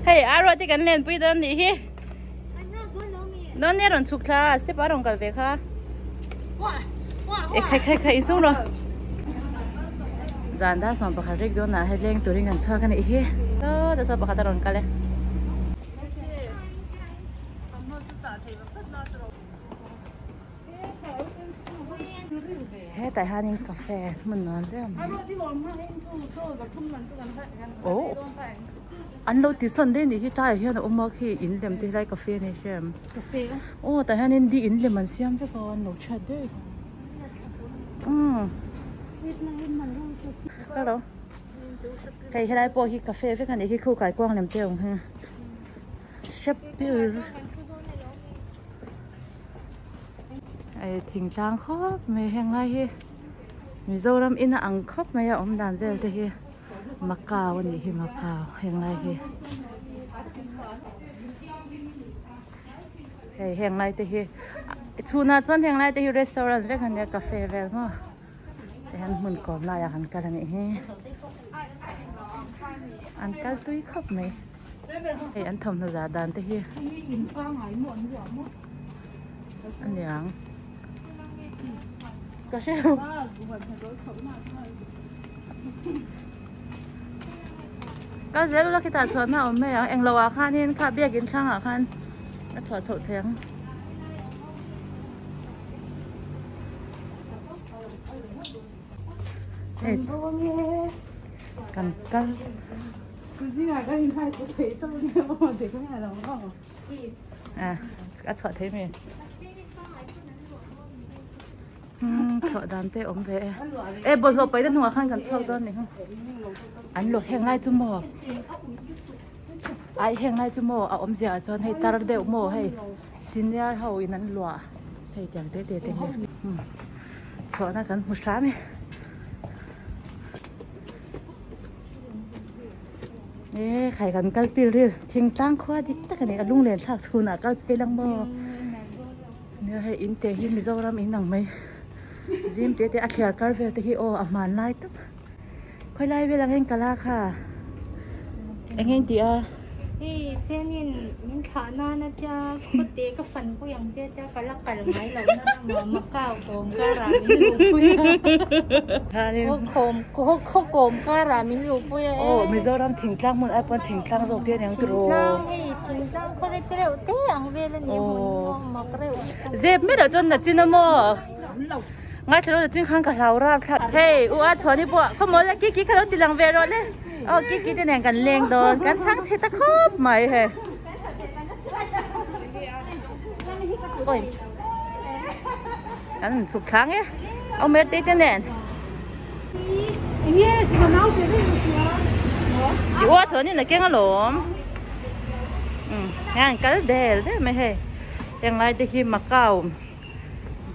hey aro ti kan len pui don ni hi non ne ron chuk tha ste pa rong kal ve kha e khai in sung ro zan da som pa kha rek don na he leng turing kan cha kan hi to da sa pa kha ta ron kale he tại hai cà phê mình nói thế ồ anh đâu thì xuân đến thì tại hiện là ông mà khi in làm thì lại cà phê này xem ồ tại hai đi in làm mình xem cho con nấu chè đấy hello cái này bỏ cái cà phê với cái này cái khu cải quang làm tiêu ha sắp tiêu ai thỉnh trang khóc mày hẹn ngay hi mình dâu lắm in ăn khóc mày ông đàn về thế hi Macau này hi Macau hẹn ngay hi hey hẹn ngay thế hi chú na chọn hẹn ngay thế hi restaurant với cái này cà phê về mà để anh muốn còn lại ăn cái này hi ăn cái túi khóc mày hey anh thầm nó giả đàn thế hi anh nhàng có sao có dễ lúc khi ta chọn nào mấy anh lâu à khan nên khá biết kiến sang à khan nó thỏa thổ tiếng cần cân cái gì là cái hình thái có thể cho nên mà để cái này là không à cái thỏa thế mình chợ đàn tê ống về ê bột lột bấy đứa nào khăn cần sâu đơn này không anh lột hẹn ngay chung mò ai hẹn ngay chung mò ống già cho hay tar đều mò hay xin ra hậu in anh lụa hay chẳng tê tê tê chợ nó cần một sáng này ê khai cần cái pin đi thiên tăng khoa đi tất cả này lung lên sạc xuân à cái pin lăng mò nếu hay in tê hi mi dâu ram in nằng mày Jim tê tê akhiar kar ve te hi o aman lai tup khoi lai ve lang heng kala kha engeng ti a hi senin min khana na cha khote ka fan ko yang che cha kala kal mai lo na ma makau kom ka ra min lu pui ha ni ko kom ka ra min lu pui o mi zo ram thing tlang mun ai pon thing tlang zok te yang tro thing tlang ko re tre te ang ve la ni mun ma kre zep me da chon na chin mo ngay theo đó chính khang cả lầu ra hey ua thọ đi bộ không muốn là kí cái đó đi làm về rồi đấy kí cái này cần lên đồ cần sáng chế ta khóc mày hè ôi cần sụp kháng ấy ông mệt đấy thế này ua thọ đi là cái ngã lốm hàng cái đèn đấy mày hè yang ngay thì khi mặc cao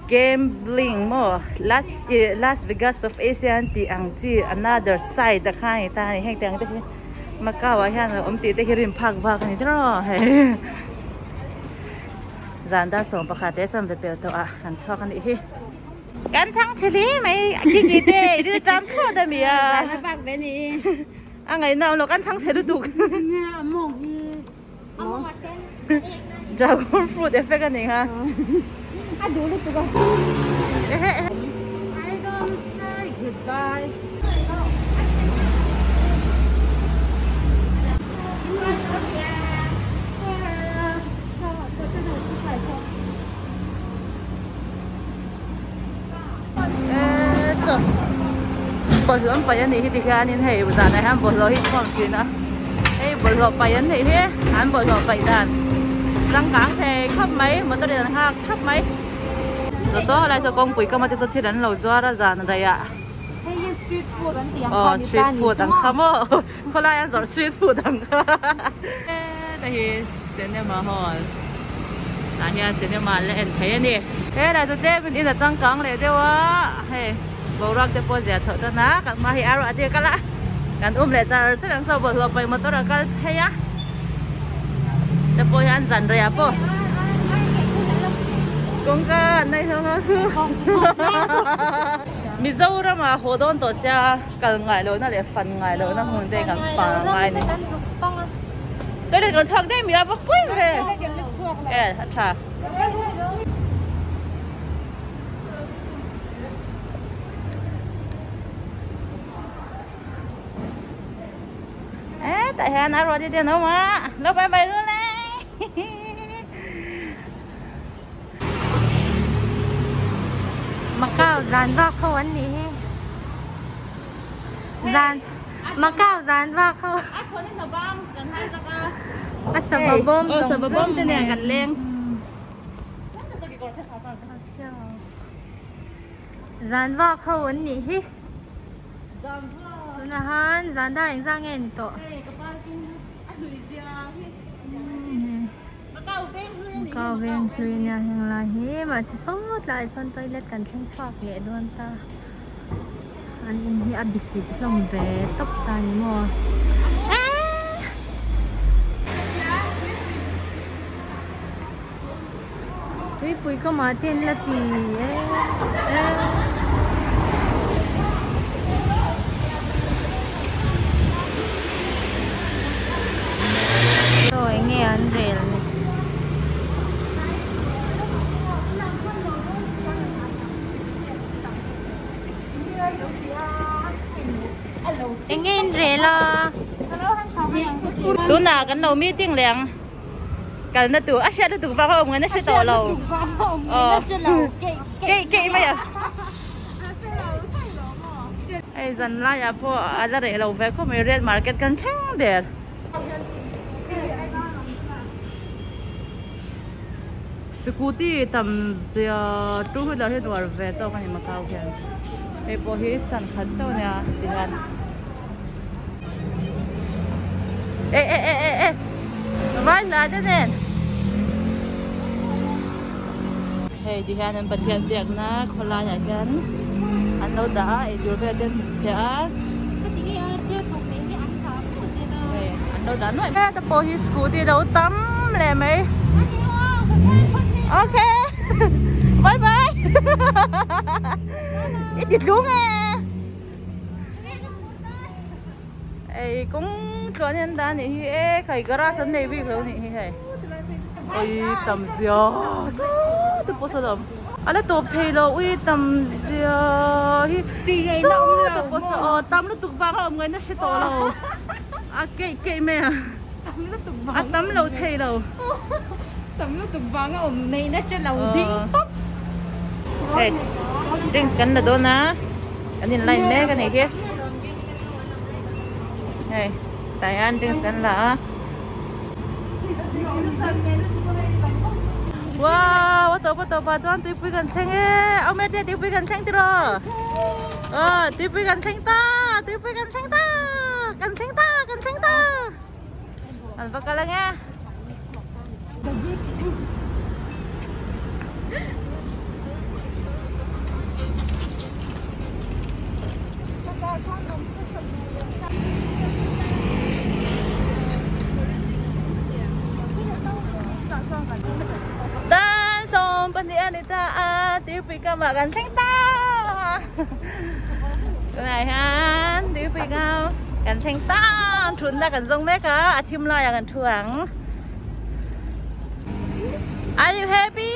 gambling mo Las Vegas of Asia ti ang chi another side da khai ta ni heng tang te Macau a hian ti te hirin phak ni tro he zan da som pakha te cham ve pe to a han chok ani hi kan thang chili mai ki te ri tam tho da mi a zan da phak ve ni a ngai nào lo kan thang chelu du among ma sen dragon fruit effect ani ha Aduh, itu kan. I don't say goodbye. Bột lúa phải anh thì cái anh hay giờ này ham bột lúa hít còn gì nữa. Ê bột lúa phải anh thì hết, anh bột lúa phải đàn. Răng cán thì khắp mấy, mà tôi đàn ha khắp mấy. Rồi đó lại cho con quỷ cơ mà tôi sẽ đánh lẩu doa ra dàn đây ạ. Street food anh tiếng street food đằng khăm á. Có lại ăn rồi street food đằng khăm. Đây thì cinema hall. Là hiện cinema lên thấy anh đi. Thế là tôi chơi bên đi là răng cán này đâu á. Hey, bầu răng cho cô dễ thở cho ná, các mà hiện ở đây cái lá. Cần lại ra chắc đằng sau bầu lợp vậy mà tôi là cái hay á. Cho cô ăn dần rồi à cô. Con ca này không á. mi dâu ra mà hồ đôn tổ xe cần ngài lớn nó để phần ngài lớn nó hồn đây cần phần ngài này tôi đây còn thằng đây mi ăn bắp quýt về thật thà tại Hà Nội rồi đi tiền đâu mà nó bay bay luôn này Macau dàn vào khâu anh đi dàn Macau dàn vào khâu sờ bom tên này gần lên dàn vào khâu anh đi là han dàn đã đánh ra nghe tổ Macau bên Sri nha hàng là hi mà sẽ sống lại son toilet cần tranh thoát nhẹ đoan ta anh hi abit chít lòng về tóc tai mò tuy bụi có mà tiền là gì rồi nghe anh rèn anh nghe anh rèn là tú nào cái đầu meeting liền cái nó tụ sẽ nó tụ vào không cái nó sẽ tổ lầu cái mày à ai dần lại à po à là để lầu về có mấy red market cần chăng để scooty tầm giờ chú hơi là hết rồi về tao cái mà cao kìa cái bộ hít sẵn khẩn tao nè thì anh ê vai là thế này hey thì anh bật đèn điện na khóa lại nhà anh đâu đã ai đưa về đến nhà anh đâu đã nói cái bộ hít scooty đâu tắm lẹ mấy ok bye bye ít dịch luôn à ấy cũng cho nên đã này ấy cái gara sân này bị lâu này hay ôi tầm giờ tôi bao giờ làm anh tập thể lo ui tầm giờ đi ngày đông là tầm nó tụt vàng ở người nó sẽ to lâu à cái mẹ tầm lâu thể lâu tầm nó tụt vàng ở này nó sẽ lâu đinh tóc hey drinks kan na doon na kanin line me kan iki hey tayan drinks kan la wow wato pa chuan tipi kan theng e au me te tipi kan theng tiro tipi kan theng ta an pa kala nga dan som pandian ita tipi ka magan sengta này ha tipi ka kan sengta thun da kan zong me ka athim la ya kan thuang are you happy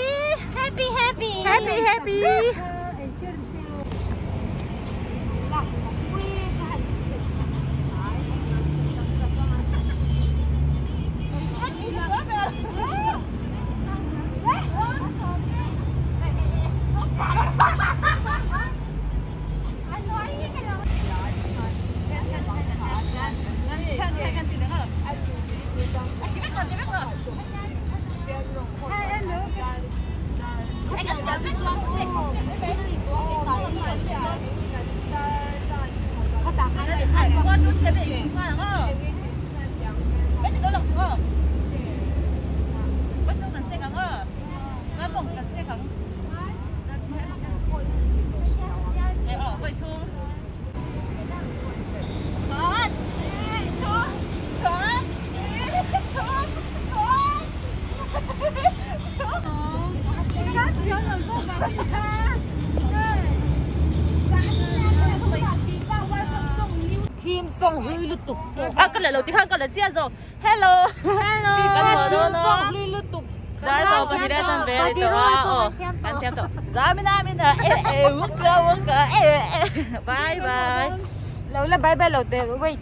con lại lâu tí con lại chia rồi hello đi con hồ đâu nó giá rồi còn đi ra sân về thì tao ăn thêm tao giá bên này uống cơ bye bye lâu là bye bye lâu tiền vậy